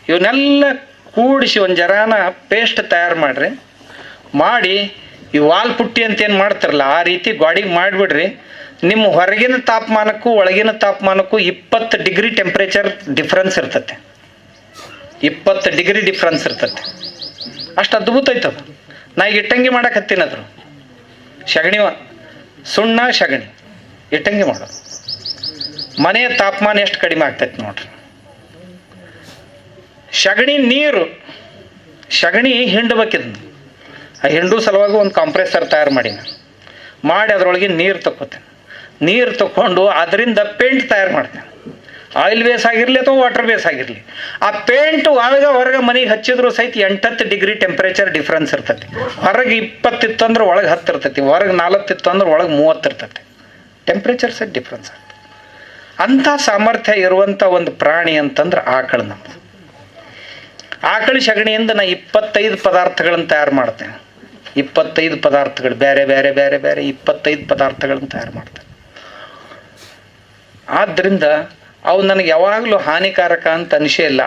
ಇವನ್ನೆಲ್ಲ ಕೂಡಿಸಿ ಒಂದು ಜರಾನ ಪೇಸ್ಟ್ ತಯಾರು ಮಾಡಿರಿ. ಮಾಡಿ ಈ ವಾಲ್ ಪುಟ್ಟಿ ಅಂತ ಏನು ಮಾಡ್ತಾರಲ್ಲ ಆ ರೀತಿ ಗಾಡಿಗೆ ಮಾಡಿಬಿಡ್ರಿ. ನಿಮ್ಮ ಹೊರಗಿನ ತಾಪಮಾನಕ್ಕೂ ಒಳಗಿನ ತಾಪಮಾನಕ್ಕೂ 20 ಡಿಗ್ರಿ ಟೆಂಪ್ರೇಚರ್ ಡಿಫ್ರೆನ್ಸ್ ಇರ್ತತೆ. 20 ಡಿಗ್ರಿ ಡಿಫ್ರೆನ್ಸ್ ಇರ್ತತೆ. ಅಷ್ಟು ಅದ್ಭುತ ಐತದ. ನಾ ಈಗ ಇಟ್ಟಂಗಿ ಮಾಡಕತ್ತೀನದ್ರು ಸಗಣಿ ಸುಣ್ಣ ಸಗಣಿ ಇಟ್ಟಂಗಿ ಮಾಡೋದು. ಮನೆಯ ತಾಪಮಾನ ಎಷ್ಟು ಕಡಿಮೆ ಆಗ್ತೈತೆ ನೋಡ್ರಿ. ಸಗಣಿ ನೀರು ಸಗಣಿ ಹಿಂಡಬೇಕಿದ್ನು. ಆ ಹಿಂಡು ಸಲುವಾಗಿ ಒಂದು ಕಾಂಪ್ರೆಸರ್ ತಯಾರು ಮಾಡಿ ಅದರೊಳಗೆ ನೀರು ತಗೋತೇನೆ. ನೀರು ತಗೊಂಡು ಅದರಿಂದ ಪೇಂಟ್ ತಯಾರು ಮಾಡ್ತೇನೆ. ಆಯಿಲ್ ಬೇಸ್ ಆಗಿರಲಿ ಅಥವಾ ವಾಟರ್ ಬೇಸ್ ಆಗಿರಲಿ. ಆ ಪೇಂಟು ಹೊರಗೆ ಮನೆಗೆ ಹಚ್ಚಿದ್ರು ಸಹಿತ 8-10 ಡಿಗ್ರಿ ಟೆಂಪ್ರೇಚರ್ ಡಿಫ್ರೆನ್ಸ್ ಇರ್ತೈತಿ. ಹೊರಗೆ 20 ಇತ್ತು ಅಂದ್ರೆ ಒಳಗೆ 10 ಇರ್ತೈತಿ, ಹೊರಗೆ 40 ಇತ್ತು ಅಂದ್ರೆ ಒಳಗೆ 30 ಇರ್ತೈತಿ. ಟೆಂಪ್ರೇಚರ್ ಸಹಿತ ಡಿಫ್ರೆನ್ಸ್ ಆಗ್ತದೆ. ಅಂಥ ಸಾಮರ್ಥ್ಯ ಇರುವಂಥ ಒಂದು ಪ್ರಾಣಿ ಅಂತಂದ್ರೆ ಆಕಳು. ನಮ್ಮದು ಆಕಳಿ ಸಗಣಿಯಿಂದ ನಾ 25 ಪದಾರ್ಥಗಳನ್ನು ತಯಾರು ಮಾಡ್ತೇನೆ. 25 ಪದಾರ್ಥಗಳು ಬೇರೆ ಬೇರೆ ಬೇರೆ ಬೇರೆ 25 ಪದಾರ್ಥಗಳನ್ನು ತಯಾರು ಮಾಡ್ತೇನೆ. ಆದ್ದರಿಂದ ಅವು ನನಗೆ ಯಾವಾಗಲೂ ಹಾನಿಕಾರಕ ಅಂತ ಅನಿಸೇ ಇಲ್ಲ.